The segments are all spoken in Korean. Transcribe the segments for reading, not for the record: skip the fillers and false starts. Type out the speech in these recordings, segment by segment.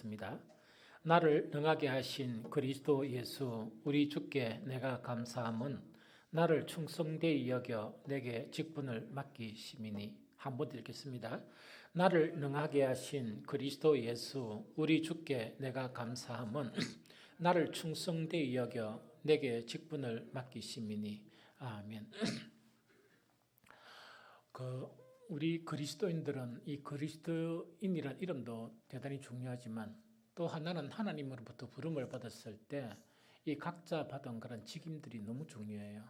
기도하겠습니다. 나를 능하게 하신 그리스도 예수 우리 주께 내가 감사함은 나를 충성되이 여겨 내게 직분을 맡기심이니. 한번 읽겠습니다. 나를 능하게 하신 그리스도 예수 우리 주께 내가 감사함은 나를 충성되이 여겨 내게 직분을 맡기심이니. 아멘. 우리 그리스도인들은 이 그리스도인이란 이름도 대단히 중요하지만 또 하나는 하나님으로부터 부름을 받았을 때 이 각자 받은 그런 직임들이 너무 중요해요.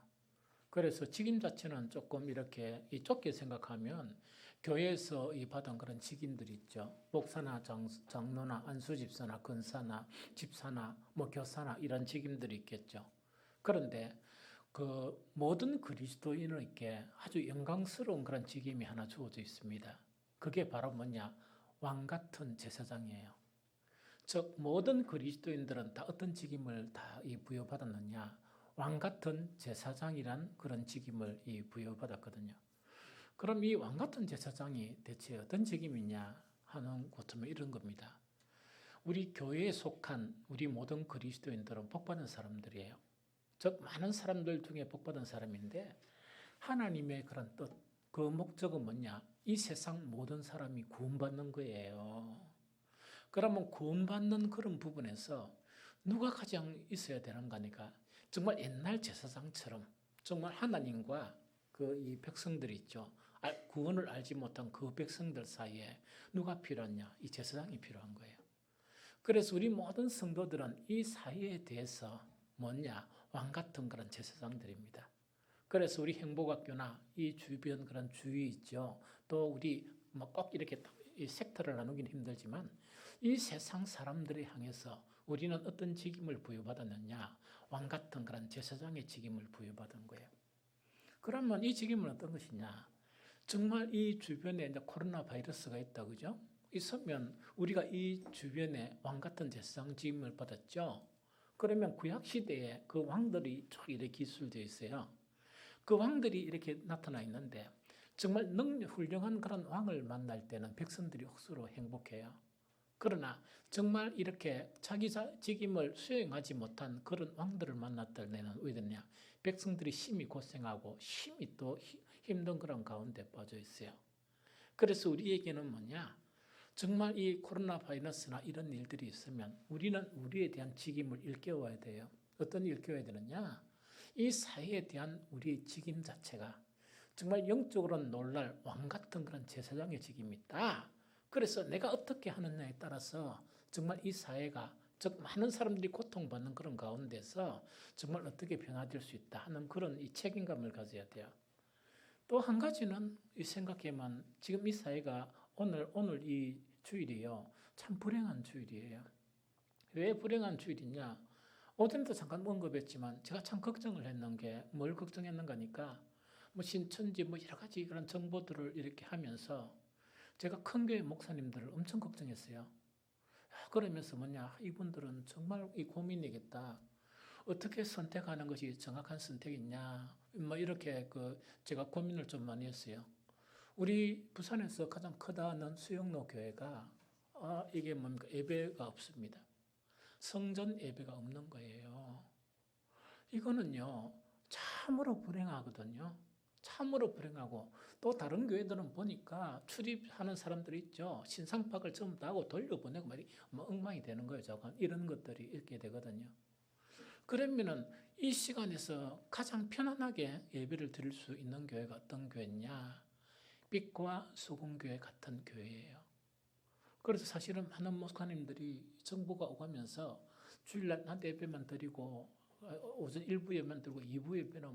그래서 직임 자체는 조금 이렇게 좁게 생각하면 교회에서 이 받은 그런 직임들이 있죠. 목사나 장로나 안수집사나 근사나 집사나 교사나 이런 직임들이 있겠죠. 그런데 그 모든 그리스도인에게 아주 영광스러운 그런 직임이 하나 주어져 있습니다. 그게 바로 뭐냐? 왕 같은 제사장이에요. 즉 모든 그리스도인들은 다 어떤 직임을 다 부여받았느냐? 왕 같은 제사장이란 그런 직임을 부여받았거든요. 그럼 이 왕 같은 제사장이 대체 어떤 직임이냐 하는 것은 이런 겁니다. 우리 교회에 속한 우리 모든 그리스도인들은 복받은 사람들이에요. 즉 많은 사람들 중에 복받은 사람인데 하나님의 그런 뜻, 그 목적은 뭐냐? 이 세상 모든 사람이 구원받는 거예요. 그러면 구원받는 그런 부분에서 누가 가장 있어야 되는 거니까 정말 옛날 제사장처럼 정말 하나님과 이 백성들이 있죠. 구원을 알지 못한 그 백성들 사이에 누가 필요하냐? 이 제사장이 필요한 거예요. 그래서 우리 모든 성도들은 이 사회에 대해서 뭐냐? 왕 같은 그런 제사장들입니다. 그래서 우리 행복학교나 이 주변 그런 주위 있죠. 또 우리 꼭 이렇게 이 섹터를 나누기는 힘들지만 이 세상 사람들을 향해서 우리는 어떤 직임을 부여받았느냐? 왕 같은 그런 제사장의 직임을 부여받은 거예요. 그러면 이 직임은 어떤 것이냐? 정말 이 주변에 이제 코로나 바이러스가 있다, 그죠? 있으면 우리가 이 주변에 왕 같은 제사장 직임을 받았죠. 그러면 구약 시대에 그 왕들이 쭉 이렇게 기술되어 있어요. 그 왕들이 이렇게 나타나 있는데 정말 훌륭한 그런 왕을 만날 때는 백성들이 억수로 행복해요. 그러나 정말 이렇게 자기 직임을 수행하지 못한 그런 왕들을 만났을 때는 왜 되냐? 백성들이 심히 고생하고 심히 또 힘든 그런 가운데 빠져 있어요. 그래서 우리에게는 뭐냐? 정말 이 코로나 바이러스나 이런 일들이 있으면 우리는 우리에 대한 직임을 일깨워야 돼요. 어떤 일깨워야 되느냐? 이 사회에 대한 우리의 직임 자체가 정말 영적으로는 놀랄 왕 같은 그런 제사장의 직임이 있다. 그래서 내가 어떻게 하느냐에 따라서 정말 이 사회가 즉 많은 사람들이 고통받는 그런 가운데서 정말 어떻게 변화될 수 있다 하는 그런 이 책임감을 가져야 돼요. 또 한 가지는 이 생각해만 지금 이 사회가 오늘 이 주일이요. 참 불행한 주일이에요. 왜 불행한 주일이냐? 어제도 잠깐 언급했지만 제가 참 걱정을 했는 게 뭘 걱정했는가니까 신천지 여러 가지 그런 정보들을 이렇게 하면서 제가 큰 교회 목사님들을 엄청 걱정했어요. 그러면서 이분들은 정말 이 고민이겠다. 어떻게 선택하는 것이 정확한 선택이냐. 이렇게 제가 고민을 좀 많이 했어요. 우리 부산에서 가장 크다는 수영로 교회가 이게 뭡니까? 예배가 없습니다. 성전 예배가 없는 거예요. 이거는요, 참으로 불행하거든요. 참으로 불행하고 또 다른 교회들은 보니까 출입하는 사람들이 있죠. 신상박을 전부 다 하고 돌려보내고 엉망이 되는 거예요. 저건 이런 것들이 있게 되거든요. 그러면은 이 시간에서 가장 편안하게 예배를 드릴 수 있는 교회가 어떤 교회냐? 빛과 소금교회 같은 교회예요. 그래서 사실은 많은 목사님들이 정보가 오가면서 주일날 낮 예배만 드리고 오전 1부 예배만 드리고 2부 예배는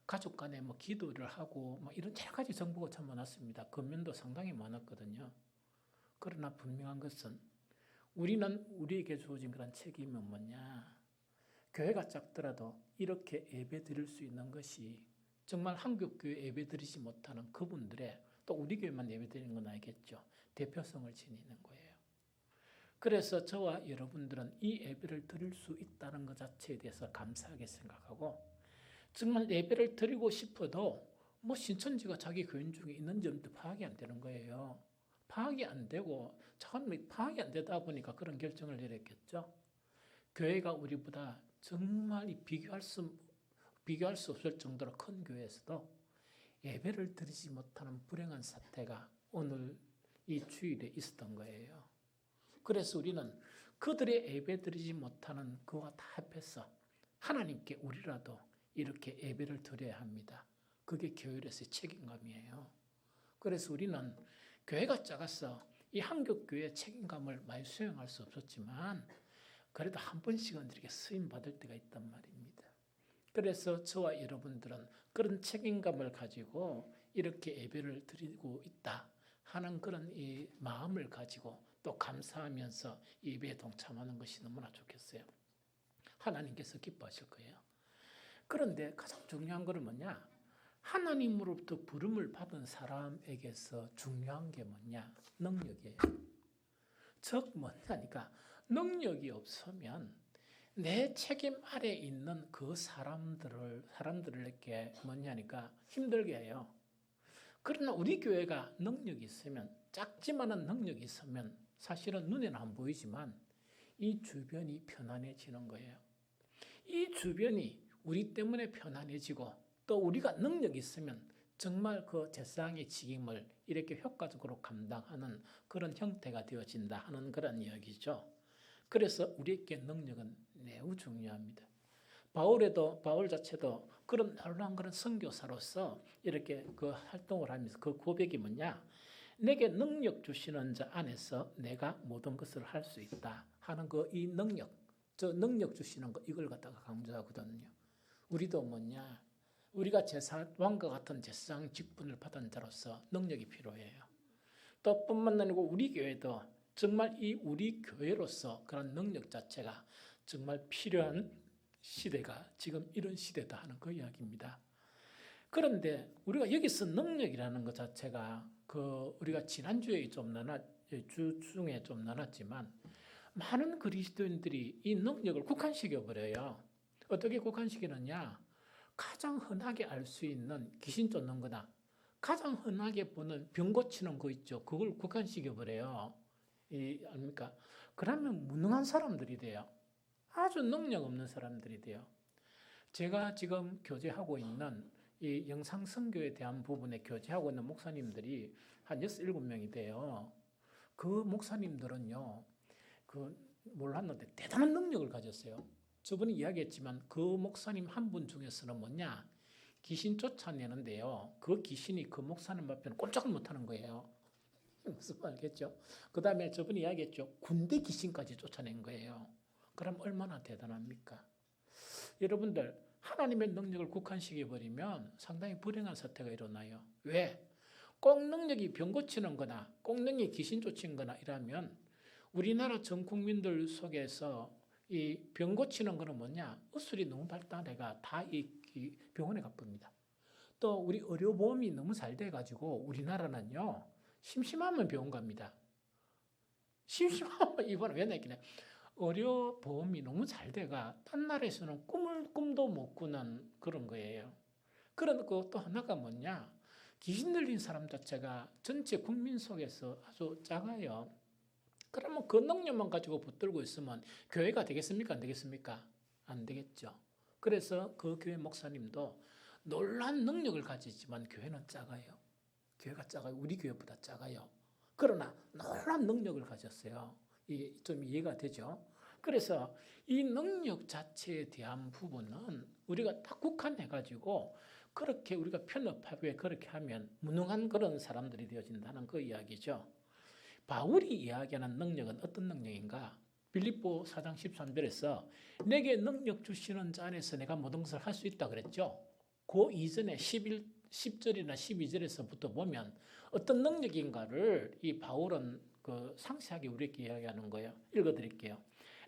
가족 간에 기도를 하고 이런 여러 가지 정보가 참 많았습니다. 금연도 상당히 많았거든요. 그러나 분명한 것은 우리는 우리에게 주어진 그런 책임은 뭐냐? 교회가 작더라도 이렇게 예배 드릴 수 있는 것이 정말 한국교회 예배 드리지 못하는 그분들의 또 우리 교회만 예배 드리는 건 아니겠죠. 대표성을 지니는 거예요. 그래서 저와 여러분들은 이 예배를 드릴 수 있다는 것 자체에 대해서 감사하게 생각하고 정말 예배를 드리고 싶어도 신천지가 자기 교인 중에 있는 점도 파악이 안 되는 거예요. 파악이 안 되고 참 파악이 안 되다 보니까 그런 결정을 내렸겠죠. 교회가 우리보다 정말 비교할 수 없을 정도로 큰 교회에서도 예배를 드리지 못하는 불행한 사태가 오늘 이 주일에 있었던 거예요. 그래서 우리는 그들의 예배 드리지 못하는 그와 다 합해서 하나님께 우리라도 이렇게 예배를 드려야 합니다. 그게 교회로서의 책임감이에요. 그래서 우리는 교회가 작아서 이 한국교회의 책임감을 많이 수행할 수 없었지만 그래도 한 번씩은 이렇게 쓰임 받을 때가 있단 말입니다. 그래서 저와 여러분들은 그런 책임감을 가지고 이렇게 예배를 드리고 있다 하는 그런 이 마음을 가지고 또 감사하면서 예배에 동참하는 것이 너무나 좋겠어요. 하나님께서 기뻐하실 거예요. 그런데 가장 중요한 것은 뭐냐? 하나님으로부터 부름을 받은 사람에게서 중요한 게 뭐냐? 능력이에요. 즉 뭐냐니까 능력이 없으면 내 책임 아래 있는 그 사람들에게 뭐냐니까 힘들게 해요. 그러나 우리 교회가 능력이 있으면 작지만은 능력이 있으면 사실은 눈에는 안 보이지만 이 주변이 편안해지는 거예요. 이 주변이 우리 때문에 편안해지고 또 우리가 능력이 있으면 정말 그 제사장의 직임을 이렇게 효과적으로 감당하는 그런 형태가 되어진다 하는 그런 이야기죠. 그래서 우리에게 능력은 매우 중요합니다. 바울 자체도 그런 놀라운 그런 선교사로서 이렇게 그 활동을 하면서 그 고백이 뭐냐? 내게 능력 주시는 자 안에서 내가 모든 것을 할 수 있다 하는 그 이 능력, 저 능력 주시는 거 이걸 갖다가 강조하거든요. 우리도 뭐냐? 우리가 왕과 같은 제사장 직분을 받은 자로서 능력이 필요해요. 또 뿐만 아니고 우리 교회도 정말 이 우리 교회로서 그런 능력 자체가 정말 필요한 시대가 지금 이런 시대다 하는 그 이야기입니다. 그런데 우리가 여기서 능력이라는 것 자체가 우리가 지난주에 주 중에 좀 나눴지만 많은 그리스도인들이 이 능력을 국한시켜 버려요. 어떻게 국한시키느냐? 가장 흔하게 알 수 있는 귀신 쫓는 거다. 가장 흔하게 보는 병 고치는 거 있죠. 그걸 국한시켜 버려요. 아닙니까? 그러면 무능한 사람들이 돼요. 아주 능력 없는 사람들이 돼요. 제가 지금 교제하고 있는 이 영상 선교에 대한 부분에 교제하고 있는 목사님들이 한 6, 7명이 돼요. 그 목사님들은요, 몰랐는데 대단한 능력을 가졌어요. 저번에 이야기했지만 그 목사님 한 분 중에서는 뭐냐? 귀신 쫓아내는데요. 그 귀신이 그 목사님 앞에는 꼼짝을 못하는 거예요. 무슨 말 알겠죠? 그 다음에 저번에 이야기했죠. 군대 귀신까지 쫓아낸 거예요. 그럼 얼마나 대단합니까? 여러분들 하나님의 능력을 국한시켜버리면 상당히 불행한 사태가 일어나요. 왜? 꼭 능력이 병 고치는 거나 꼭 능력이 귀신 쫓는 거나 이라면 우리나라 전 국민들 속에서 이 병 고치는 거는 뭐냐? 의술이 너무 발달해가 다 이 병원에 가봅니다. 또 우리 의료보험이 너무 잘 돼가지고 우리나라는요. 심심하면 병원 갑니다. 심심하면 입원을 왜 냈기냐? 의료보험이 너무 잘 돼가 딴 나라에서는 꿈도 못 꾸는 그런 거예요. 그런 또 하나가 뭐냐? 귀신 들린 사람 자체가 전체 국민 속에서 아주 작아요. 그러면 그 능력만 가지고 붙들고 있으면 교회가 되겠습니까? 안 되겠습니까? 안 되겠죠. 그래서 그 교회 목사님도 놀라운 능력을 가지지만 교회는 작아요. 교회가 작아요. 우리 교회보다 작아요. 그러나 놀라운 능력을 가졌어요. 좀 이해가 되죠? 그래서 이 능력 자체에 대한 부분은 우리가 딱 국한해가지고 그렇게 우리가 편협하게 그렇게 하면 무능한 그런 사람들이 되어진다는 그 이야기죠. 바울이 이야기하는 능력은 어떤 능력인가? 빌립보 4장 13절에서 내게 능력 주시는 자 안에서 내가 모든 것을 할 수 있다 그랬죠. 그 이전에 10절이나 12절에서부터 보면 어떤 능력인가를 이 바울은 상세하게 우리에게 이야기하는 거예요. 읽어드릴게요.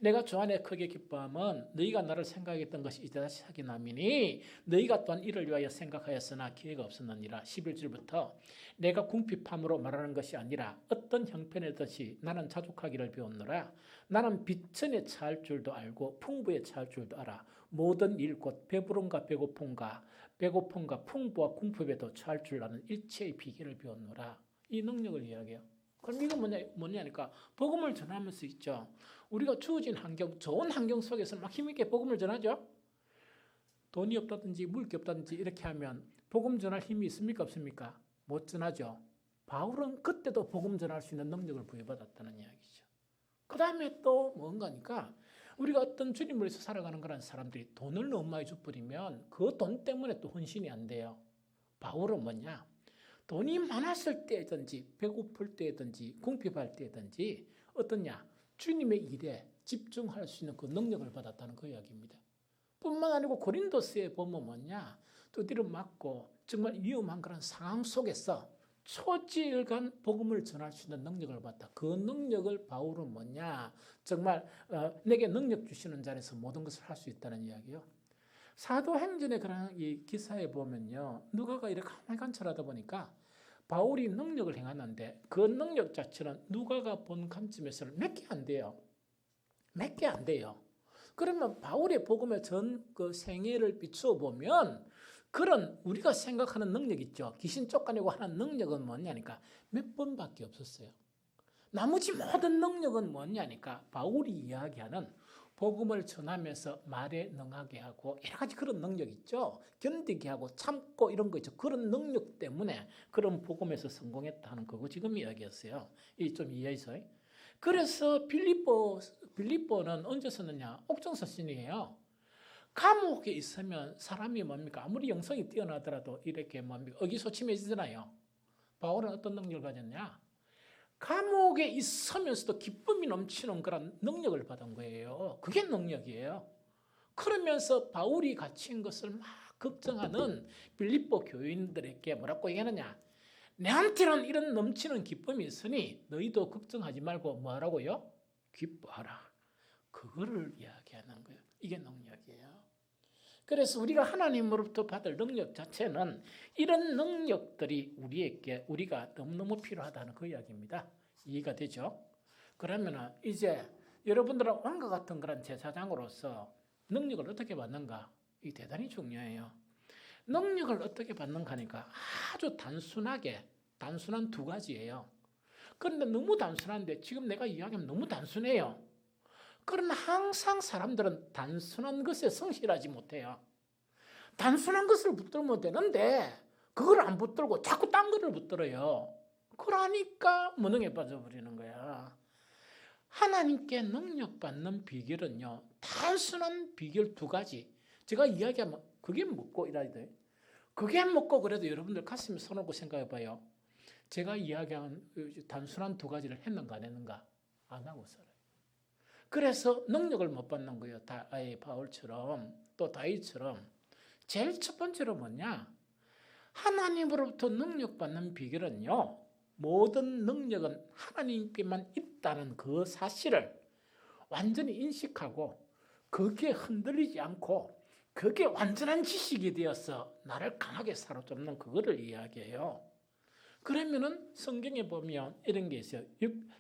내가 주 안에 크게 기뻐함은 너희가 나를 생각했던 것이 이제다시 확인함이니 너희가 또한 이를 위하여 생각하였으나 기회가 없었느니라. 11절부터 내가 궁핍함으로 말하는 것이 아니라 어떤 형편이든지 나는 자족하기를 배웠노라. 나는 비천에 처할 줄도 알고 풍부에 처할 줄도 알아. 모든 일 곧 배부름과 배고픔과 풍부와 궁핍에도 처할 줄 아는 일체의 비결을 배웠노라. 이 능력을 이야기해요. 그럼 이거 뭐냐니까 복음을 전하면서 있죠. 우리가 주어진 환경, 좋은 환경 속에서 막 힘있게 복음을 전하죠. 돈이 없다든지 물게 없다든지 이렇게 하면 복음 전할 힘이 있습니까 없습니까? 못 전하죠. 바울은 그때도 복음 전할 수 있는 능력을 부여받았다는 이야기죠. 그 다음에 또 뭔가니까 우리가 어떤 주님을 위해서 살아가는 그런 사람들이 돈을 너무 많이 줘버리면 그 돈 때문에 또 헌신이 안 돼요. 바울은 뭐냐? 돈이 많았을 때든지 배고플 때든지 궁핍할 때든지 어떠냐? 주님의 일에 집중할 수 있는 그 능력을 받았다는 그 이야기입니다. 뿐만 아니고 고린도서에 보면 뭐냐? 두드려 맞고 정말 위험한 그런 상황 속에서 초지일간 복음을 전할 수 있는 능력을 받다. 그 능력을 바울은 뭐냐? 정말 내게 능력 주시는 자리에서 모든 것을 할 수 있다는 이야기요. 사도행전의 그런 이 기사에 보면요, 누가가 이렇게 가만히 관찰하다 보니까 바울이 능력을 행하는데 그 능력 자체는 누가가 본 관점에서는 몇 개 안 돼요. 몇 개 안 돼요. 그러면 바울의 복음의 전 그 생애를 비추어 보면 그런 우리가 생각하는 능력 있죠. 귀신 쫓아내고 하는 능력은 뭐냐니까 몇 번밖에 없었어요. 나머지 모든 능력은 뭐냐니까 바울이 이야기하는 복음을 전하면서 말에 능하게 하고 여러 가지 그런 능력 있죠. 견디게 하고 참고 이런 거 있죠. 그런 능력 때문에 그런 복음에서 성공했다는 거고 지금 이야기했어요. 이 좀 이해해서요. 그래서 빌립보는 언제 썼느냐? 옥정서 신이에요. 감옥에 있으면 사람이 뭡니까? 아무리 영성이 뛰어나더라도 이렇게 뭡니까? 의기소침해지잖아요. 바울은 어떤 능력을 가졌냐? 감옥에 있으면서도 기쁨이 넘치는 그런 능력을 받은 거예요. 그게 능력이에요. 그러면서 바울이 갇힌 것을 막 걱정하는 빌립보 교인들에게 뭐라고 얘기하느냐? 내한테는 이런 넘치는 기쁨이 있으니 너희도 걱정하지 말고 뭐하라고요? 기뻐하라. 그거를 이야기하는 거예요. 이게 능력이에요. 그래서 우리가 하나님으로부터 받을 능력 자체는 이런 능력들이 우리가 너무너무 필요하다는 그 이야기입니다. 이해가 되죠? 그러면 이제 여러분들은 왕과 같은 그런 제사장으로서 능력을 어떻게 받는가? 이게 대단히 중요해요. 능력을 어떻게 받는가 하니까 아주 단순한 두 가지예요. 그런데 너무 단순한데 지금 내가 이야기하면 너무 단순해요. 그러나 항상 사람들은 단순한 것에 성실하지 못해요. 단순한 것을 붙들면 되는데 그걸 안 붙들고 자꾸 딴 거를 붙들어요. 그러니까 무능에 빠져버리는 거야. 하나님께 능력받는 비결은요, 단순한 비결 두 가지. 제가 이야기하면 그게 묻고 이래야 돼. 그게 묻고 그래도 여러분들 가슴에 손놓고 생각해봐요. 제가 이야기한 단순한 두 가지를 했는가 안 했는가? 안 하고 살아요. 그래서 능력을 못 받는 거예요. 바울처럼 또 다윗처럼. 제일 첫 번째로 뭐냐? 하나님으로부터 능력받는 비결은요, 모든 능력은 하나님께만 있다는 그 사실을 완전히 인식하고 거기에 흔들리지 않고 그게 완전한 지식이 되어서 나를 강하게 사로잡는 그거를 이야기해요. 그러면은 성경에 보면 이런 게 있어요.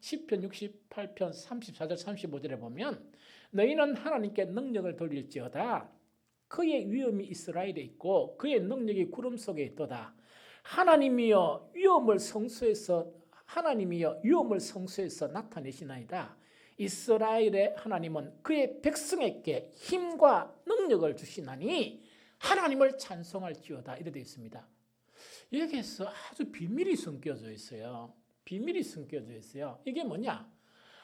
시편 68편 34절 35절에 보면 너희는 하나님께 능력을 돌릴지어다. 그의 위엄이 이스라엘에 있고 그의 능력이 구름 속에 있도다. 하나님이여 위엄을 성소에서 나타내시나이다. 이스라엘의 하나님은 그의 백성에게 힘과 능력을 주시나니 하나님을 찬송할지어다. 이렇게 되어 있습니다. 여기에서 아주 비밀이 숨겨져 있어요. 비밀이 숨겨져 있어요. 이게 뭐냐?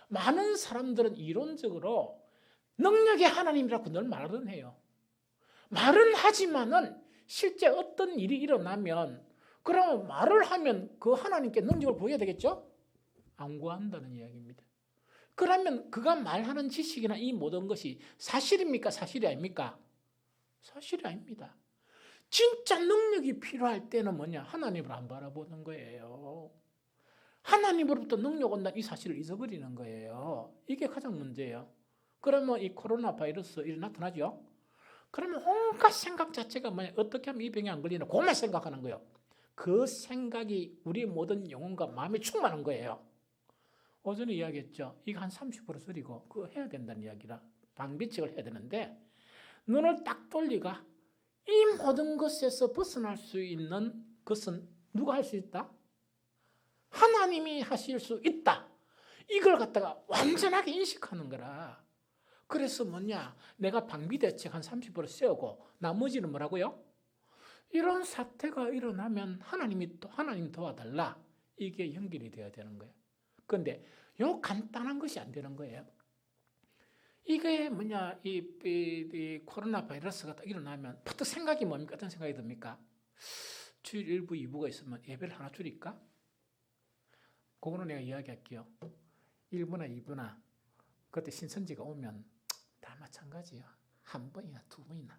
많은 사람들은 이론적으로 능력의 하나님이라고 늘 말은 해요. 말은 하지만은 실제 어떤 일이 일어나면 그러면 말을 하면 그 하나님께 능력을 보여야 되겠죠? 안 구한다는 이야기입니다. 그러면 그가 말하는 지식이나 이 모든 것이 사실입니까? 사실이 아닙니까? 사실이 아닙니다. 진짜 능력이 필요할 때는 뭐냐? 하나님을 안 바라보는 거예요. 하나님으로부터 능력 온다는 이 사실을 잊어버리는 거예요. 이게 가장 문제예요. 그러면 이 코로나 바이러스 일이 나타나죠? 그러면 온갖 생각 자체가 뭐냐? 어떻게 하면 이 병이 안 걸리나? 그것만 생각하는 거예요. 그 생각이 우리 모든 영혼과 마음에 충만한 거예요. 오전에 이야기했죠. 이거 한 30% 줄이고 그거 해야 된다는 이야기라. 방비책을 해야 되는데 눈을 딱 돌리가 이 모든 것에서 벗어날 수 있는 것은 누가 할 수 있다? 하나님이 하실 수 있다. 이걸 갖다가 완전하게 인식하는 거라. 그래서 뭐냐? 내가 방비대책 한 30% 세우고 나머지는 뭐라고요? 이런 사태가 일어나면 하나님 도와달라. 이게 연결이 돼야 되는 거예요. 그런데 요 간단한 것이 안 되는 거예요. 이게 뭐냐? 이 코로나 바이러스가 딱 일어나면 부터 생각이 뭡니까? 어떤 생각이 듭니까? 주일 1부, 2부가 있으면 예배를 하나 줄일까? 그거는 내가 이야기할게요. 1부나 2부나 그때 신선지가 오면 다 마찬가지예요. 한 번이나 두 번이나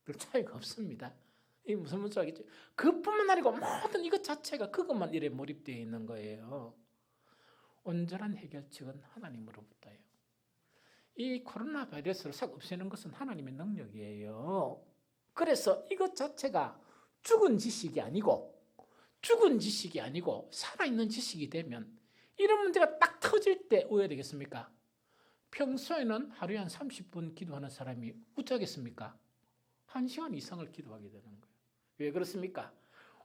별 차이가 없습니다. 이 무슨 말인지 알겠죠? 그뿐만 아니고 모든 이것 자체가 그것만 일에 몰입되어 있는 거예요. 온전한 해결책은 하나님으로부터예요. 이 코로나 바이러스를 싹 없애는 것은 하나님의 능력이에요. 그래서 이것 자체가 죽은 지식이 아니고 살아있는 지식이 되면 이런 문제가 딱 터질 때 오해야 되겠습니까? 평소에는 하루에 한 30분 기도하는 사람이 어쩌겠습니까? 1시간 이상을 기도하게 되는 거예요. 왜 그렇습니까?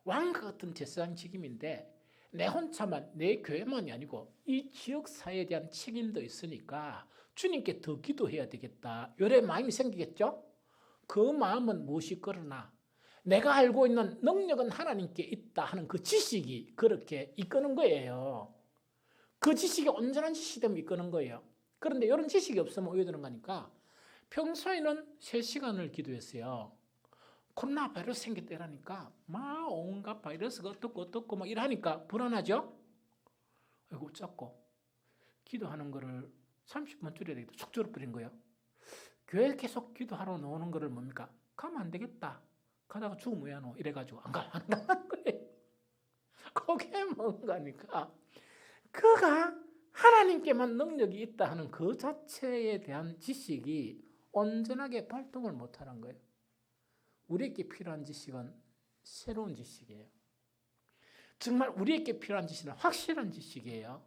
왕과 같은 제사장 직임인데 내 혼자만, 내 교회만이 아니고 이 지역사회에 대한 책임도 있으니까 주님께 더 기도해야 되겠다. 이런 마음이 생기겠죠? 그 마음은 무엇이거나 내가 알고 있는 능력은 하나님께 있다 하는 그 지식이 그렇게 이끄는 거예요. 그 지식이 온전한 지식이 되면 이끄는 거예요. 그런데 이런 지식이 없으면 오해 되는 거니까 평소에는 3시간을 기도했어요. 코로나 바이러스 생겼다니까 막 온갖 바이러스가 어떻고 막 이러니까 불안하죠? 아이고 어쩌고 기도하는 거를 30분 줄여야 되겠다. 쑥 줄여버린 거예요. 교회 계속 기도하러 나오는 거를 뭡니까? 가면 안 되겠다. 가다가 죽으면 왜 안 오? 이래가지고 안 가는 거예요. 그게 뭔가니까 그가 하나님께만 능력이 있다 하는 그 자체에 대한 지식이 온전하게 발동을 못하는 거예요. 우리에게 필요한 지식은 새로운 지식이에요. 정말 우리에게 필요한 지식은 확실한 지식이에요.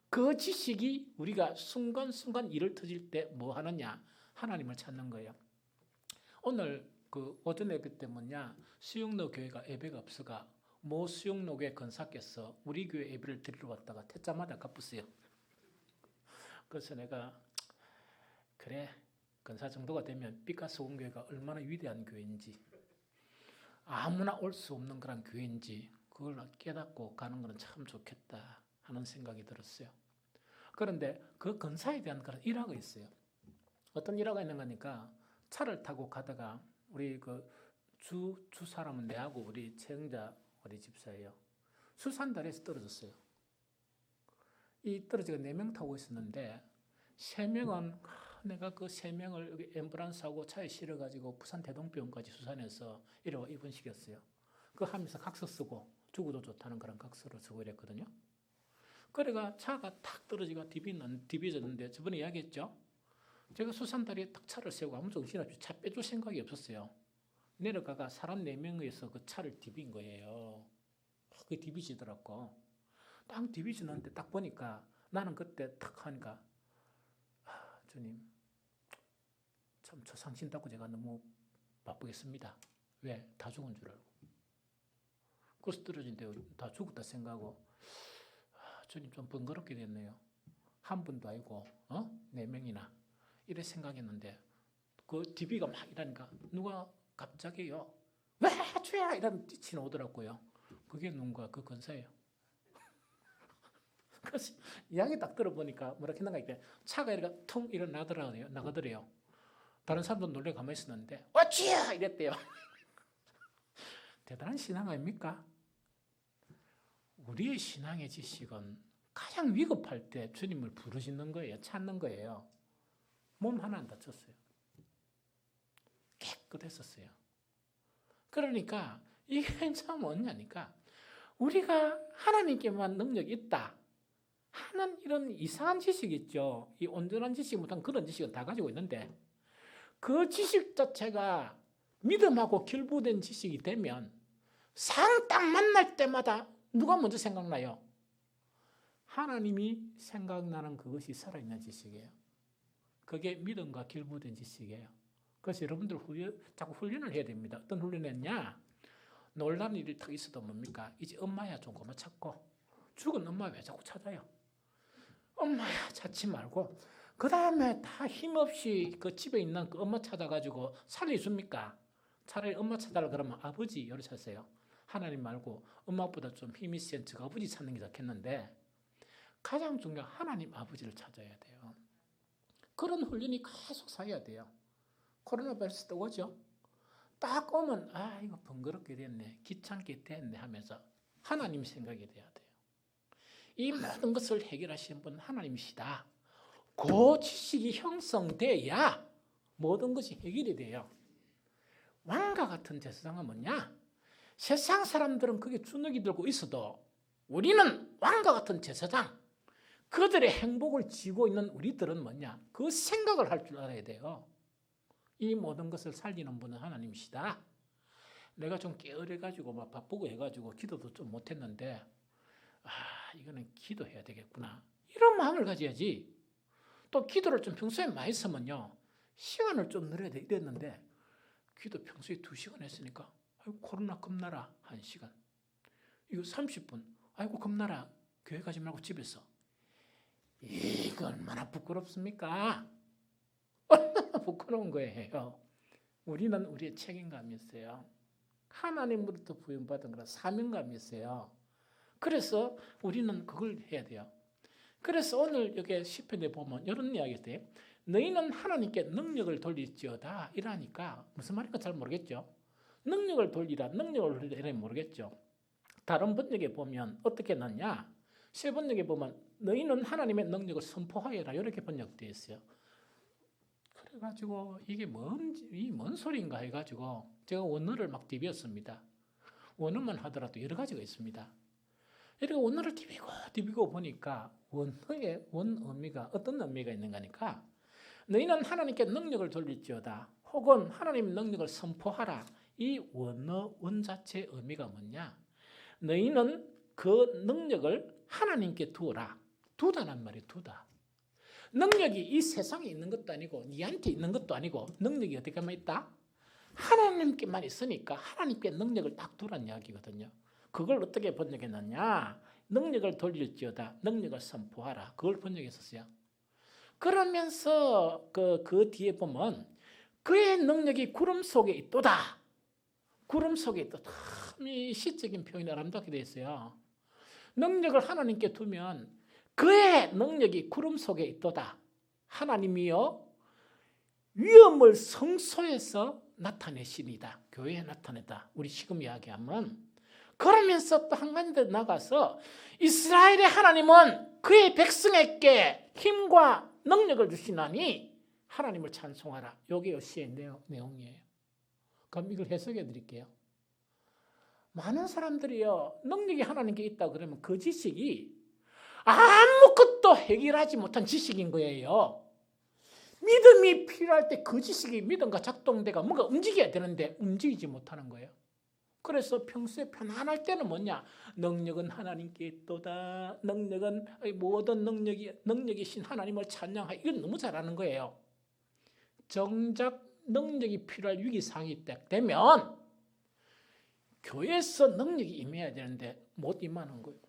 그 지식이 우리가 순간순간 일을 터질 때 뭐 하느냐? 하나님을 찾는 거예요. 오늘 그 오전 예배 때 뭐냐? 수영로 교회가 예배가 없어가 모 수영로 교회 권사께서 우리 교회 예배를 드리러 왔다가 퇴짜마다 갚았어요. 그래서 내가 그래 권사 정도가 되면 삐까스 온교회가 얼마나 위대한 교회인지 아무나 올 수 없는 그런 교회인지 그걸 깨닫고 가는 건 참 좋겠다 하는 생각이 들었어요. 그런데 그 권사에 대한 그런 일화가 있어요. 어떤 일화가 있는 거니까 차를 타고 가다가 우리 그 주 사람은 내하고 우리 최영자 우리 집사예요. 수산다리에서 떨어졌어요. 이 떨어지가 4명 타고 있었는데 3명은 내가 그 3명을 여기 앰뷸런스하고 차에 실어가지고 부산 대동병원까지 수산해서 이래와 입원시켰어요. 그 하면서 각서 쓰고 죽어도 좋다는 그런 각서를 쓰고 이랬거든요. 그래가 차가 탁 떨어지가 디비졌는데 저번에 이야기했죠. 제가 수산다리에 딱 차를 세우고 아무 정신없이 차 빼줄 생각이 없었어요. 내려가가 사람 4명에서 그 차를 디빈 거예요. 그게 디비지더라고. 딱 디비지는데 딱 보니까 나는 그때 탁 하니까 주님 참 저 상신다고 제가 너무 바쁘겠습니다. 왜? 다 죽은 줄 알고. 그래서 떨어진데 다 죽었다 생각하고 주님 좀 번거롭게 됐네요. 한 분도 아니고 4명이나 이래 생각했는데 그 DB가 막 이러니까 누가 갑자기요 왜 주야 이런 뛰치 오더라고요. 그게 누군가 그 권사예요. 그래서 이야기 딱 들어보니까 뭐라 했는가 이게 차가 이렇게 통 나가더래요. 다른 사람도 놀래 가만히 있었는데 주야 이랬대요. 대단한 신앙 아닙니까? 우리의 신앙의 지식은 가장 위급할 때 주님을 부르시는 거예요. 찾는 거예요. 몸 하나 안 다쳤어요. 깨끗했었어요. 그러니까 이게 참 뭐냐니까 우리가 하나님께만 능력이 있다 하는 이런 이상한 지식 있죠. 이 온전한 지식 못한 그런 지식은 다 가지고 있는데 그 지식 자체가 믿음하고 결부된 지식이 되면 상 딱 만날 때마다 누가 먼저 생각나요? 하나님이 생각나는 그것이 살아있는 지식이에요. 그게 믿음과 결부된 지식이에요. 그래서 여러분들 자꾸 훈련을 해야 됩니다. 어떤 훈련을 했냐? 놀라는 일이 딱 있어도 뭡니까? 이제 엄마야 좀 고마 찾고 죽은 엄마 왜 자꾸 찾아요? 엄마야 찾지 말고 그 다음에 다 힘없이 그 집에 있는 그 엄마 찾아가지고 살려줍니까? 차라리 엄마 찾아라 그러면 아버지 요리 찾으세요. 하나님 말고 엄마보다 좀 힘이 센 저 아버지 찾는 게 좋겠는데 가장 중요한 하나님 아버지를 찾아야 돼요. 그런 훈련이 계속 쌓여야 돼요. 코로나 바이러스 때 오죠. 딱 오면 이거 번거롭게 됐네, 귀찮게 됐네 하면서 하나님 생각이 돼야 돼요. 이 모든 것을 해결하시는 분은 하나님이시다. 그 지식이 형성돼야 모든 것이 해결이 돼요. 왕과 같은 제사장은 뭐냐? 세상 사람들은 그게 주눅이 들고 있어도 우리는 왕과 같은 제사장, 그들의 행복을 쥐고 있는 우리들은 뭐냐? 그 생각을 할 줄 알아야 돼요. 이 모든 것을 살리는 분은 하나님이시다. 내가 좀 게으르가지고 막 바쁘고 해가지고 기도도 좀 못했는데 이거는 기도해야 되겠구나, 이런 마음을 가져야지. 또 기도를 좀 평소에 많이 했으면요, 시간을 좀 늘려야 돼 이랬는데 기도 평소에 2시간 했으니까 아이고 코로나 겁나라 1시간, 이거 30분 아이고 겁나라 교회 가지 말고 집에서. 이거 얼마나 부끄럽습니까? 얼마나 부끄러운 거예요. 우리는 우리의 책임감이 있어요. 하나님으로부터 부여받은 그런 사명감이 있어요. 그래서 우리는 그걸 해야 돼요. 그래서 오늘 여기 시편에 보면 이런 이야기가 돼요. 너희는 하나님께 능력을 돌릴지어다 이러니까 무슨 말인가 잘 모르겠죠. 능력을 돌리라, 능력을 돌리라 모르겠죠. 다른 번역에 보면 어떻게 넣냐, 세 번역에 보면 너희는 하나님의 능력을 선포하여라 이렇게 번역되어 있어요. 그래가지고 이게 뭔 소리인가 해가지고 제가 원어를 막 디볐습니다. 원어만 하더라도 여러 가지가 있습니다. 이렇게 원어를 디비고 보니까 원어의 원 의미가 어떤 의미가 있는가 하니까 너희는 하나님께 능력을 돌릴지어다 혹은 하나님의 능력을 선포하라, 이 원어 원 자체의 의미가 뭐냐, 너희는 그 능력을 하나님께 두어라. 두다란 말이 두다. 능력이 이 세상에 있는 것도 아니고 니한테 있는 것도 아니고 능력이 어디까만 있다? 하나님께만 있으니까 하나님께 능력을 딱 두란 이야기거든요. 그걸 어떻게 번역해놨냐, 능력을 돌릴지어다, 능력을 선포하라, 그걸 번역했었어요. 그러면서 그 뒤에 보면 그의 능력이 구름 속에 있도다. 구름 속에 있도다. 이 시적인 표현이 아름답게 되어 있어요. 능력을 하나님께 두면 그의 능력이 구름 속에 있도다. 하나님이요 위엄을 성소에서 나타내시니다. 교회에 나타내다. 우리 지금 이야기하면 그러면서 또 한 가지 더 나가서 이스라엘의 하나님은 그의 백성에게 힘과 능력을 주시나니 하나님을 찬송하라. 이게 요시의 내용이에요. 그럼 이걸 해석해 드릴게요. 많은 사람들이요, 능력이 하나님께 있다 그러면 그 지식이 아무것도 해결하지 못한 지식인 거예요. 믿음이 필요할 때 그 지식이 믿음과 작동돼가 뭔가 움직여야 되는데 움직이지 못하는 거예요. 그래서 평소에 편안할 때는 뭐냐, 능력은 하나님께 있도다, 능력은 모든 능력이신 하나님을 찬양하, 이건 너무 잘하는 거예요. 정작 능력이 필요할 위기상이 되면 교회에서 능력이 임해야 되는데 못 임하는 거예요.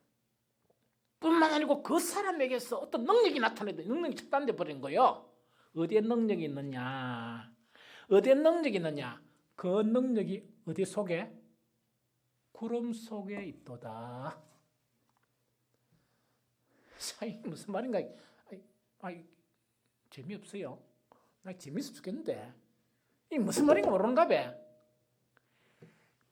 뿐만 아니고 그 사람에게서 어떤 능력이 나타나도 능력이 차단돼 버린 거예요. 어디에 능력이 있느냐, 어디에 능력이 있느냐, 그 능력이 어디 속에? 구름 속에 있도다. 이게 무슨 말인가? 재미없어요. 나 재밌어 죽겠는데 이게 무슨 말인가 모르는가 봐.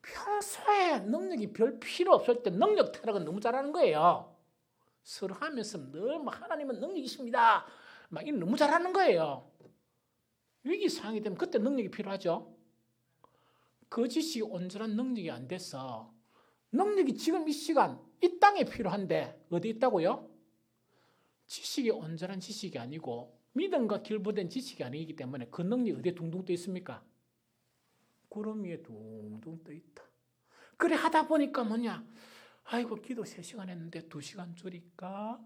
평소에 능력이 별 필요 없을 때 능력 타락은 너무 잘하는 거예요. 서로 하면서 늘 하나님은 능력이십니다 막 이 너무 잘하는 거예요. 위기 상황이 되면 그때 능력이 필요하죠. 그 지식이 온전한 능력이 안 돼서 능력이 지금 이 시간 이 땅에 필요한데 어디 있다고요? 지식이 온전한 지식이 아니고 믿음과 길보된 지식이 아니기 때문에 그 능력이 어디에 둥둥 떠 있습니까? 구름 위에 둥둥 떠 있다. 그래 하다 보니까 뭐냐, 아이고 기도 3시간 했는데 2시간 줄일까?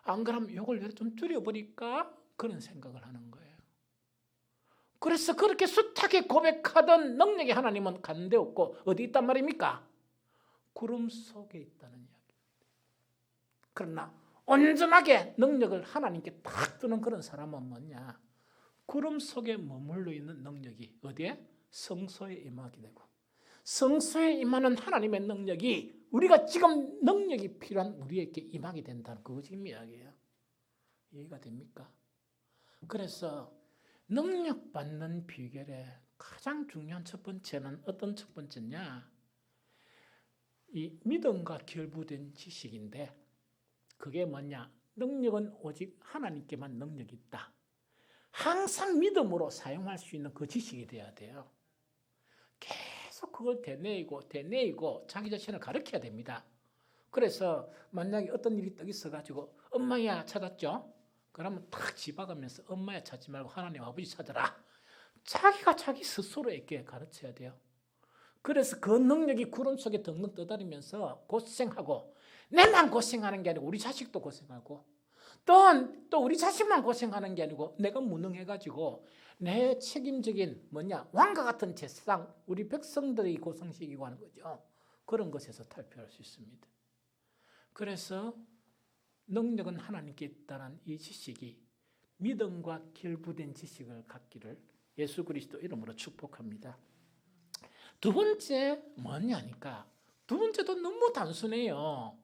안 그러면 이걸 좀 줄여버릴까? 그런 생각을 하는 거예요. 그래서 그렇게 숱하게 고백하던 능력의 하나님은 간데 없고 어디 있단 말입니까? 구름 속에 있다는 이야기. 그러나 온전하게 능력을 하나님께 딱 두는 그런 사람은 뭐냐? 구름 속에 머물러 있는 능력이 어디에? 성소에 임하게 되고, 성소에 임하는 하나님의 능력이 우리가 지금 능력이 필요한 우리에게 임하게 된다는 그거 지금 이야기예요. 이해가 됩니까? 그래서 능력 받는 비결의 가장 중요한 첫 번째는 어떤 첫 번째냐? 이 믿음과 결부된 지식인데, 그게 뭐냐? 능력은 오직 하나님께만 능력이 있다. 항상 믿음으로 사용할 수 있는 그 지식이 돼야 돼요. 계속 그걸 되뇌이고 자기 자신을 가르쳐야 됩니다. 그래서 만약에 어떤 일이 떡 있어가지고 엄마야 찾았죠? 그러면 탁 집어가면서 엄마야 찾지 말고 하나님 아버지 찾아라. 자기가 자기 스스로에게 가르쳐야 돼요. 그래서 그 능력이 구름 속에 덩덩 떠다니면서 고생하고, 내만 고생하는 게 아니고 우리 자식도 고생하고, 또 우리 자식만 고생하는 게 아니고 내가 무능해가지고 내 책임적인 왕과 같은 제사장 우리 백성들이 고생시키고 하는 거죠. 그런 것에서 탈피할 수 있습니다. 그래서 능력은 하나님께 있다는 이 지식이 믿음과 결부된 지식을 갖기를 예수 그리스도 이름으로 축복합니다. 두 번째 뭐냐니까, 두 번째도 너무 단순해요.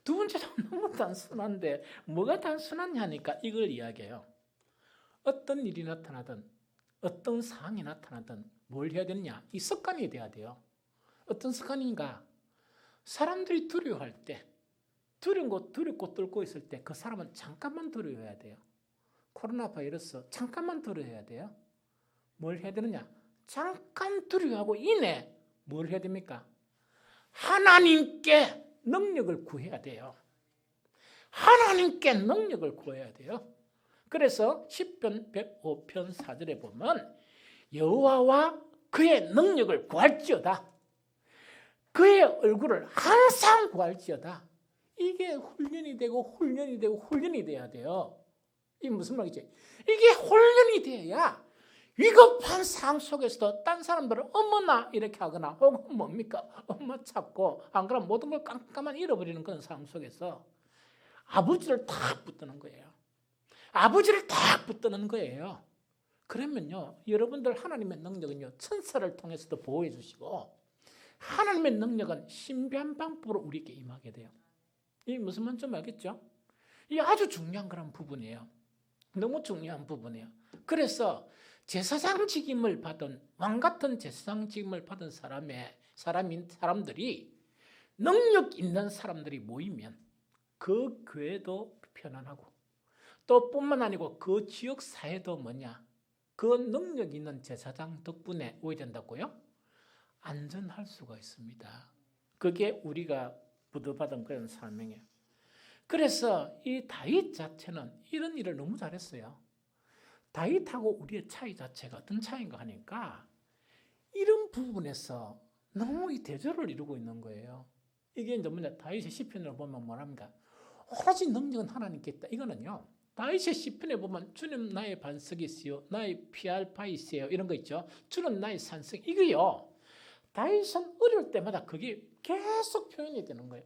두 번째도 너무 단순한데 뭐가 단순하냐니까 이걸 이야기해요. 어떤 일이 나타나든 어떤 상황이 나타나든 뭘 해야 되느냐? 이 습관이 돼야 돼요. 어떤 습관인가? 사람들이 두려워할 때, 두렵고 떨고 있을 때 그 사람은 잠깐만 두려워해야 돼요. 코로나 바이러스 잠깐만 두려워해야 돼요. 뭘 해야 되느냐? 잠깐 두려워하고 이내 뭘 해야 됩니까? 하나님께 능력을 구해야 돼요. 하나님께 능력을 구해야 돼요. 그래서 시편 105편 4절에 보면 여호와와 그의 능력을 구할지어다. 그의 얼굴을 항상 구할지어다. 이게 훈련이 되고 돼야 돼요. 이게 무슨 말이지? 이게 훈련이 돼야 위급한 상황 속에서도 딴 사람들은 어머나 이렇게 하거나 혹은 뭡니까? 엄마 찾고 안 그러면 모든 걸 깜깜한 잃어버리는 그런 상황 속에서 아버지를 탁 붙드는 거예요. 아버지를 탁 붙드는 거예요. 그러면요, 여러분들 하나님의 능력은요, 천사를 통해서도 보호해 주시고 하나님의 능력은 신비한 방법으로 우리에게 임하게 돼요. 이게 무슨 말인지 알겠죠? 이게 아주 중요한 그런 부분이에요. 너무 중요한 부분이에요. 그래서 제사장직임을 받은 왕 같은 제사장직임을 받은 사람들이 능력 있는 사람들이 모이면 그 교회도 편안하고 또 뿐만 아니고 그 지역 사회도 그 능력 있는 제사장 덕분에 오게 된다고요? 안전할 수가 있습니다. 그게 우리가 부도받은 그런 사명이에요. 그래서 이 다윗 자체는 이런 일을 너무 잘했어요. 다윗하고 우리의 차이 자체가 어떤 차이인가 하니까 이런 부분에서 너무 이 대조를 이루고 있는 거예요. 이게 이제 다윗의 시편을 보면 뭐랍니까? 오로지 능력은 하나님께 있다. 이거는요, 다윗의 시편에 보면 주님 나의 반석이시요 나의 피할 바이시요 이런 거 있죠. 주는 나의 산성. 이거요, 다윗은 어릴 때마다 그게 계속 표현이 되는 거예요.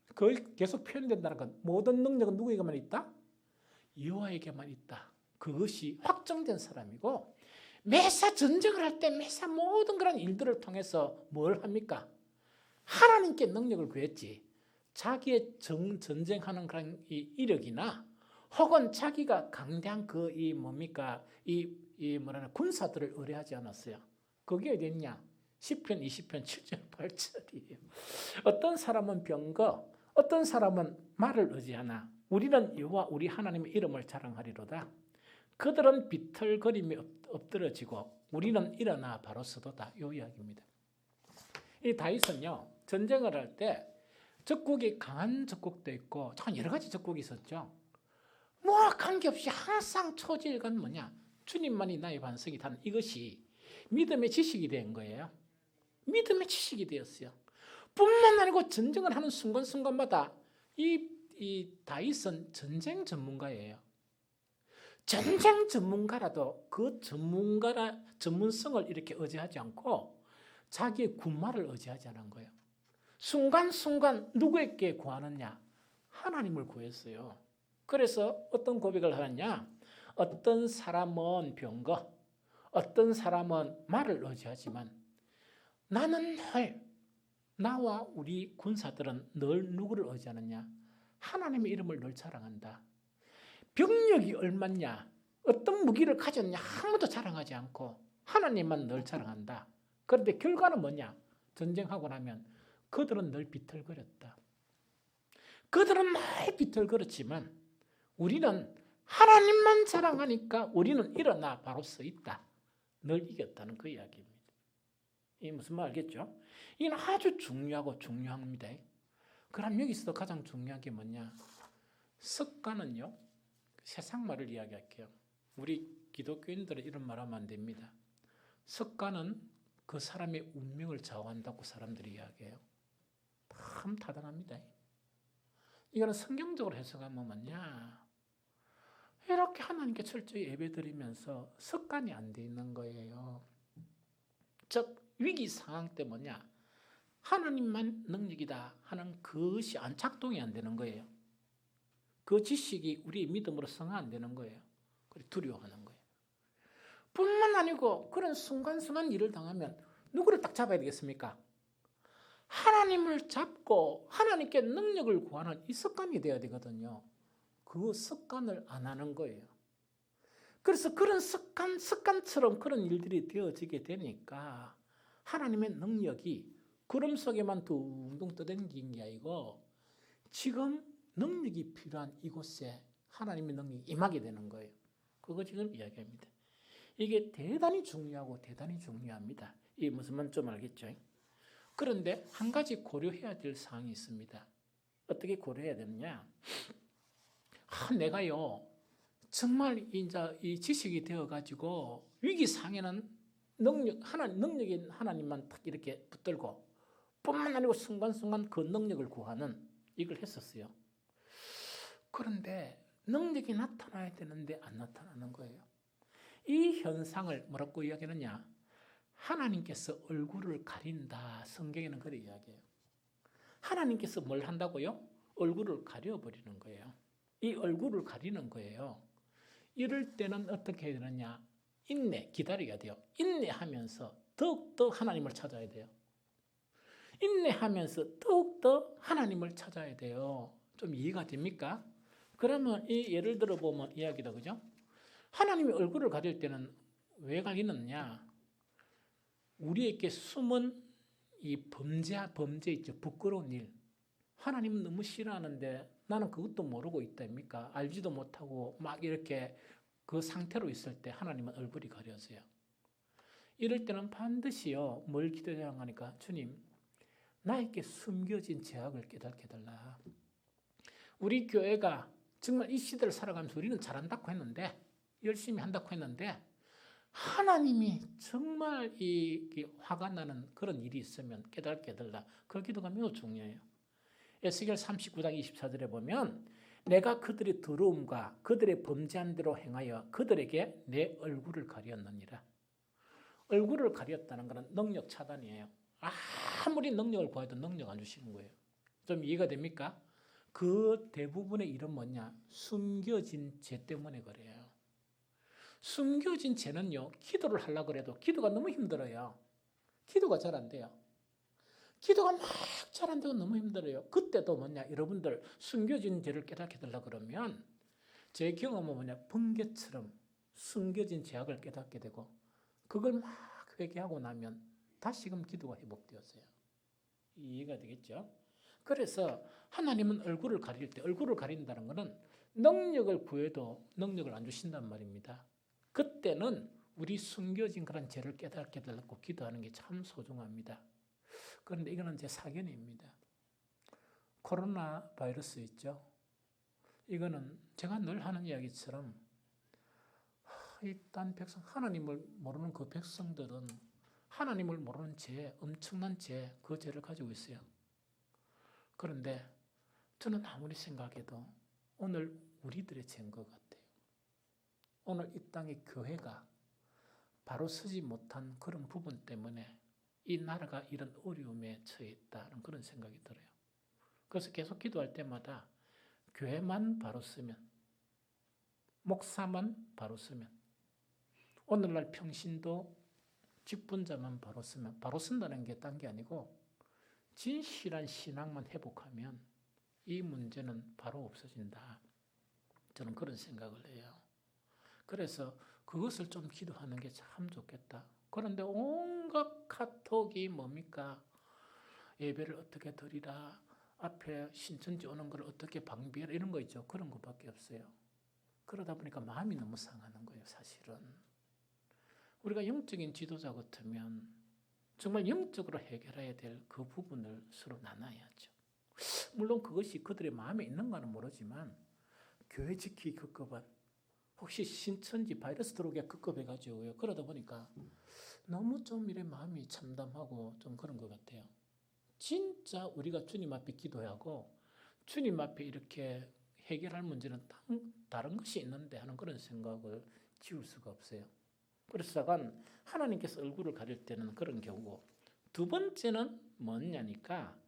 그걸 계속 표현된다는 건 모든 능력은 누구에게만 있다? 여호와에게만 있다. 그것이 확정된 사람이고, 매사 전쟁을 할 때 매사 모든 그런 일들을 통해서 뭘 합니까? 하나님께 능력을 구했지. 자기의 전쟁하는 그런 이력이나 혹은 자기가 강대한 군사들을 의뢰하지 않았어요. 그게 어딨냐? 시편 20편 7절 8절이에요. 어떤 사람은 병거, 어떤 사람은 말을 의지하나 우리는 여호와 우리 하나님의 이름을 자랑하리로다. 그들은 비틀거림이 엎드러지고 우리는 일어나 바로 서도다. 이 이야기입니다. 이 다윗은요, 전쟁을 할 때 적국이 강한 적국도 있고 참 여러 가지 적국이 있었죠. 뭐 관계없이 항상 초지일관 주님만이 나의 반석이다. 이것이 믿음의 지식이 된 거예요. 믿음의 지식이 되었어요. 뿐만 아니고 전쟁을 하는 순간순간마다 이 다윗은 전쟁 전문가예요. 전쟁 전문가라도 그 전문성을 이렇게 의지하지 않고 자기의 군마를 의지하지 않은 거예요. 순간순간 누구에게 구하느냐? 하나님을 구했어요. 그래서 어떤 고백을 하느냐? 어떤 사람은 병거, 어떤 사람은 말을 의지하지만 나는 나와 우리 군사들은 늘 누구를 의지하느냐? 하나님의 이름을 늘 자랑한다. 병력이 얼마냐? 어떤 무기를 가졌냐? 아무도 자랑하지 않고 하나님만 늘 자랑한다. 그런데 결과는 뭐냐? 전쟁하고 나면 그들은 늘 비틀거렸다. 그들은 늘 비틀거렸지만 우리는 하나님만 자랑하니까 우리는 일어나 바로 서 있다. 늘 이겼다는 그 이야기입니다. 이게 무슨 말 알겠죠? 이건 아주 중요합니다. 그럼 여기서 가장 중요한 게 뭐냐? 습관은요. 세상 말을 이야기할게요. 우리 기독교인들은 이런 말하면 안 됩니다. 습관은 그 사람의 운명을 좌우한다고 사람들이 이야기해요. 참 타당합니다. 이거는 성경적으로 해석하면 뭐냐? 이렇게 하나님께 철저히 예배드리면서 습관이 안 돼 있는 거예요. 즉 위기 상황 때 뭐냐? 하나님만 능력이다 하는 그것이 작동이 안 되는 거예요. 그 지식이 우리의 믿음으로 성화 안 되는 거예요. 그리고 두려워하는 거예요. 뿐만 아니고 그런 순간순간 일을 당하면 누구를 딱 잡아야 되겠습니까? 하나님을 잡고 하나님께 능력을 구하는 이 습관이 되어야 되거든요. 그 습관을 안 하는 거예요. 그래서 그런 습관처럼 그런 일들이 되어지게 되니까 하나님의 능력이 구름 속에만 둥둥 떠다니는 게 아니고 지금 능력이 필요한 이곳에 하나님의 능력이 임하게 되는 거예요. 그거 지금 이야기합니다. 이게 대단히 중요하고 대단히 중요합니다. 이게 무슨 말인지 좀 알겠죠? 그런데 한 가지 고려해야 될 사항이 있습니다. 어떻게 고려해야 되느냐? 내가요 정말 이제 이 지식이 되어가지고 위기 상에는 능력인 하나님만 딱 이렇게 붙들고 뿐만 아니고 순간순간 그 능력을 구하는 이걸 했었어요. 그런데 능력이 나타나야 되는데 안 나타나는 거예요. 이 현상을 뭐라고 이야기하느냐? 하나님께서 얼굴을 가린다. 성경에는 그렇게 이야기해요. 하나님께서 뭘 한다고요? 얼굴을 가려버리는 거예요. 이 얼굴을 가리는 거예요. 이럴 때는 어떻게 해야 되느냐? 기다려야 돼요. 인내하면서 더욱더 하나님을 찾아야 돼요. 인내하면서 더욱더 하나님을 찾아야 돼요. 좀 이해가 됩니까? 그러면 이 예를 들어 보면 이야기다, 그죠? 하나님의 얼굴을 가릴 때는 왜 가리느냐? 우리에게 숨은 이 범죄 있죠. 부끄러운 일. 하나님은 너무 싫어하는데 나는 그것도 모르고 있다입니까? 알지도 못하고 막 이렇게 그 상태로 있을 때 하나님은 얼굴이 가려져요. 이럴 때는 반드시요. 뭘 기도해야 하니까 주님, 나에게 숨겨진 죄악을 깨닫게 해달라. 우리 교회가 정말 이 시대를 살아가면서 우리는 잘한다고 했는데 열심히 한다고 했는데 하나님이 정말 이 화가 나는 그런 일이 있으면 깨닫게 해달라. 그 기도가 매우 중요해요. 에스겔 39장 24절에 보면 내가 그들의 더러움과 그들의 범죄한 대로 행하여 그들에게 내 얼굴을 가렸느니라. 얼굴을 가렸다는 것은 능력 차단이에요. 아무리 능력을 구해도 능력 안 주시는 거예요. 좀 이해가 됩니까? 그 대부분의 일은 뭐냐? 숨겨진 죄 때문에 그래요. 숨겨진 죄는요, 기도를 하려고 해도 기도가 너무 힘들어요. 기도가 잘 안 돼요. 기도가 막 잘 안 되고 너무 힘들어요. 그때도 뭐냐? 여러분들 숨겨진 죄를 깨닫게 되려고 그러면 제 경험은 뭐냐? 번개처럼 숨겨진 죄악을 깨닫게 되고 그걸 막 회개하고 나면 다시금 기도가 회복되었어요. 이해가 되겠죠? 그래서 하나님은 얼굴을 가릴 때 얼굴을 가린다는 것은 능력을 구해도 능력을 안 주신단 말입니다. 그때는 우리 숨겨진 그런 죄를 깨닫게 되려고 기도하는 게 참 소중합니다. 그런데 이거는 제 사견입니다. 코로나 바이러스 있죠? 이거는 제가 늘 하는 이야기처럼 일단 하나님을 모르는 그 백성들은 하나님을 모르는 죄, 엄청난 죄, 그 죄를 가지고 있어요. 그런데 저는 아무리 생각해도 오늘 우리들의 죄인 것 같아요. 오늘 이 땅의 교회가 바로 서지 못한 그런 부분 때문에 이 나라가 이런 어려움에 처해 있다는 그런 생각이 들어요. 그래서 계속 기도할 때마다 교회만 바로 쓰면, 목사만 바로 쓰면, 오늘날 평신도 직분자만 바로 쓰면, 바로 쓴다는 게 딴 게 아니고 진실한 신앙만 회복하면 이 문제는 바로 없어진다. 저는 그런 생각을 해요. 그래서 그것을 좀 기도하는 게 참 좋겠다. 그런데 온갖 카톡이 뭡니까? 예배를 어떻게 드리라, 앞에 신천지 오는 걸 어떻게 방비해라, 이런 거 있죠. 그런 것밖에 없어요. 그러다 보니까 마음이 너무 상하는 거예요, 사실은. 우리가 영적인 지도자 같으면 정말 영적으로 해결해야 될 그 부분을 서로 나눠야죠. 물론 그것이 그들의 마음에 있는가는 모르지만 교회 지키기 급급한, 혹시 신천지 바이러스 들어오기가 급급해가지고요. 그러다 보니까 너무 좀 이래 마음이 참담하고 좀 그런 것 같아요. 진짜 우리가 주님 앞에 기도하고 주님 앞에 이렇게 해결할 문제는 다른 것이 있는데 하는 그런 생각을 지울 수가 없어요. 그래서 하나님께서 얼굴을 가릴 때는 그런 경우고, 두 번째는 뭐냐니까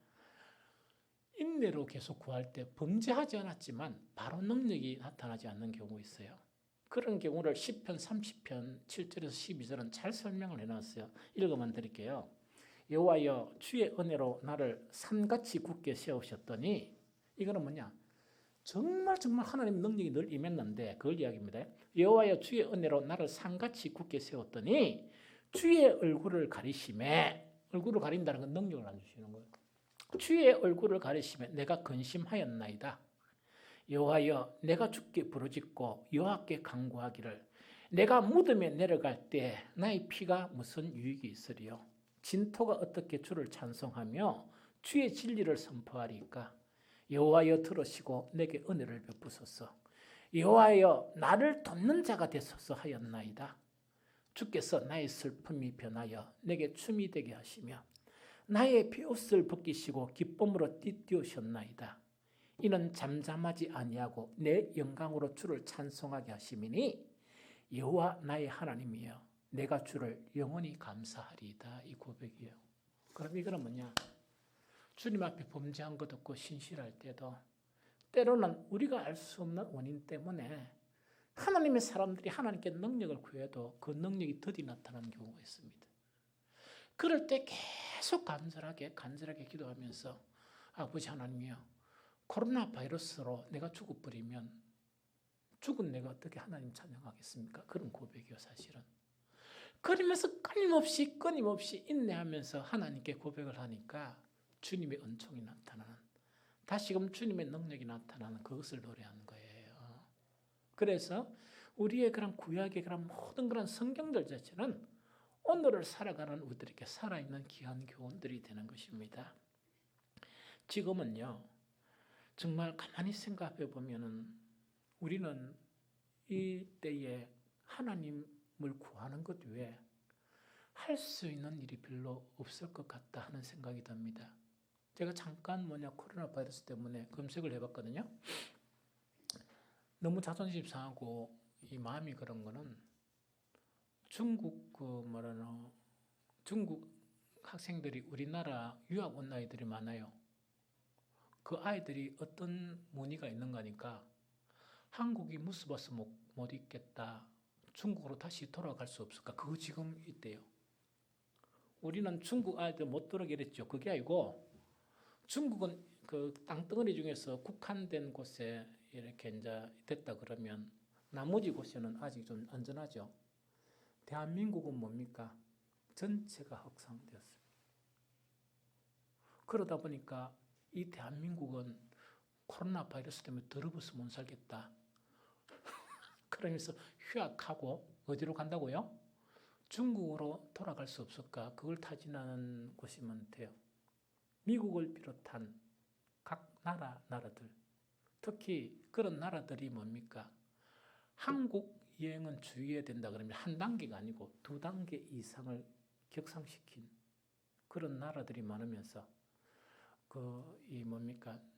인내로 계속 구할 때 범죄하지 않았지만 바로 능력이 나타나지 않는 경우 있어요. 그런 경우를 10편 30편 7절에서 12절은 잘 설명을 해놨어요. 읽어만 드릴게요. 여호와여 주의 은혜로 나를 산같이 굳게 세우셨더니, 이거는 뭐냐? 정말 하나님의 능력이 늘 임했는데 그걸 이야기입니다. 여호와여 주의 은혜로 나를 산같이 굳게 세웠더니 주의 얼굴을 가리심에, 얼굴을 가린다는 건 능력을 안 주시는 거예요. 주의 얼굴을 가리심에 내가 근심하였나이다. 여호와여 내가 주께 부르짖고 여호와께 간구하기를, 내가 무덤에 내려갈 때 나의 피가 무슨 유익이 있으리요? 진토가 어떻게 주를 찬송하며 주의 진리를 선포하리까? 여호와여 들으시고 내게 은혜를 베푸소서. 여호와여 나를 돕는 자가 되소서 하였나이다. 주께서 나의 슬픔이 변하여 내게 춤이 되게 하시며 나의 베옷을 벗기시고 기쁨으로 띠띠우셨나이다. 이는 잠잠하지 아니하고 내 영광으로 주를 찬송하게 하심이니 여호와 나의 하나님이여 내가 주를 영원히 감사하리이다. 이 고백이에요. 그럼 이거는 뭐냐? 주님 앞에 범죄한 것 없고 신실할 때도 때로는 우리가 알 수 없는 원인 때문에 하나님의 사람들이 하나님께 능력을 구해도 그 능력이 더디 나타나는 경우가 있습니다. 그럴 때 계속 간절하게 기도하면서 아버지 하나님이여, 코로나 바이러스로 내가 죽어버리면 죽은 내가 어떻게 하나님 찬양하겠습니까? 그런 고백이요, 사실은. 그러면서 끊임없이 인내하면서 하나님께 고백을 하니까 주님의 은총이 나타나는, 다시금 주님의 능력이 나타나는 그것을 노래하는 거예요. 그래서 우리의 그런 구약의 그런 모든 그런 성경들 자체는 오늘을 살아가는 우리들에게 살아있는 귀한 교훈들이 되는 것입니다. 지금은요, 정말 가만히 생각해 보면은 우리는 이 때에 하나님을 구하는 것 외에 할 수 있는 일이 별로 없을 것 같다 하는 생각이 듭니다. 제가 잠깐 코로나 바이러스 때문에 검색을 해봤거든요. 너무 자존심 상하고 이 마음이 그런 거는 중국 중국 학생들이 우리나라 유학 온 아이들이 많아요. 그 아이들이 어떤 문의가 있는가 하니까 한국이 무서워서 못 있겠다. 중국으로 다시 돌아갈 수 없을까? 그거 지금 있대요. 우리는 중국 아이들 못 들어오게 했죠. 그게 아니고 중국은 그 땅덩어리 중에서 국한된 곳에 이렇게 이제 됐다 그러면 나머지 곳에는 아직 좀 안전하죠. 대한민국은 뭡니까? 전체가 확산되었어요. 그러다 보니까 이 대한민국은 코로나 바이러스 때문에 더러워서 못 살겠다. 그러면서 휴학하고 어디로 간다고요? 중국으로 돌아갈 수 없을까? 그걸 타진하는 곳이 많대요. 미국을 비롯한 각 나라들, 특히 그런 나라들이 뭡니까? 한국 여행은 주의해야 된다 그러면 한 단계가 아니고 2단계 이상을 격상시킨 그런 나라들이 많으면서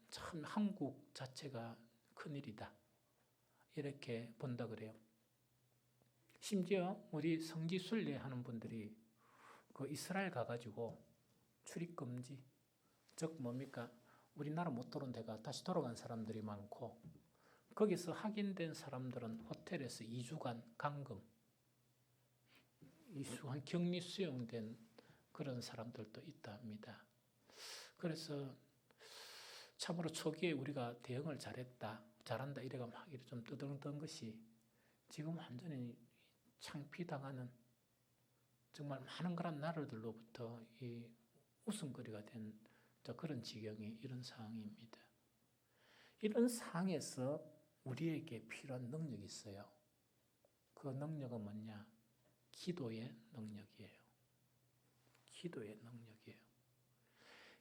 참 한국 자체가 큰일이다. 이렇게 본다 그래요. 심지어 우리 성지 순례하는 분들이 그 이스라엘 가가지고 출입 금지, 즉 우리나라 못 돌아온 데가 다시 돌아간 사람들이 많고, 거기서 확인된 사람들은 호텔에서 2주간 감금, 2주간 격리 수용된 그런 사람들도 있다 합니다. 그래서 참으로 초기에 우리가 대응을 잘한다 이래가 막 이렇게 좀 떠들던 것이 지금 완전히 창피당하는 정말 많은 그런 나라들로부터 이 웃음거리가 된 그런 지경이 이런 상황입니다. 이런 상황에서 우리에게 필요한 능력이 있어요. 그 능력은 뭐냐? 기도의 능력이에요. 기도의 능력이에요.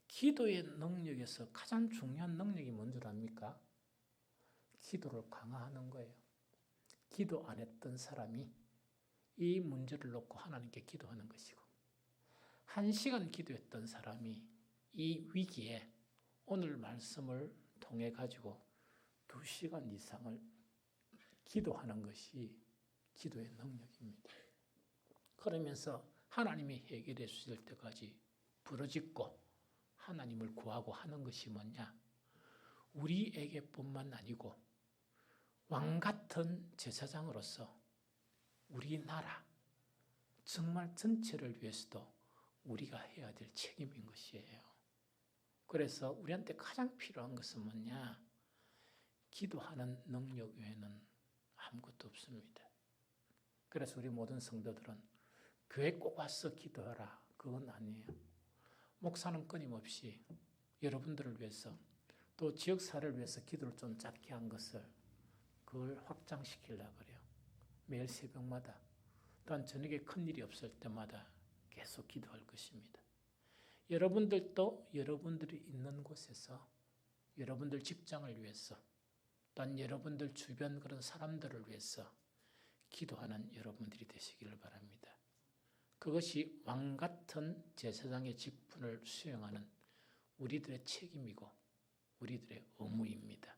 기도의 능력에서 가장 중요한 능력이 뭔 줄 압니까? 기도를 강화하는 거예요. 기도 안 했던 사람이 이 문제를 놓고 하나님께 기도하는 것이고, 1시간 기도했던 사람이 이 위기에 오늘 말씀을 통해 가지고 2시간 이상을 기도하는 것이 기도의 능력입니다. 그러면서 하나님이 해결해 주실 때까지 부르짖고 하나님을 구하고 하는 것이 뭐냐? 우리에게뿐만 아니고 왕 같은 제사장으로서 우리나라 정말 전체를 위해서도 우리가 해야 될 책임인 것이에요. 그래서 우리한테 가장 필요한 것은 뭐냐? 기도하는 능력 외에는 아무것도 없습니다. 그래서 우리 모든 성도들은 교회 꼭 와서 기도하라, 그건 아니에요. 목사는 끊임없이 여러분들을 위해서 또 지역사회를 위해서 기도를 좀 짧게 한 것을 그걸 확장시키려고 그래요. 매일 새벽마다 또한 저녁에 큰일이 없을 때마다 계속 기도할 것입니다. 여러분들도 여러분들이 있는 곳에서 여러분들 직장을 위해서 또한 여러분들 주변 그런 사람들을 위해서 기도하는 여러분들이 되시기를 바랍니다. 그것이 왕 같은 제사장의 직분을 수행하는 우리들의 책임이고 우리들의 의무입니다.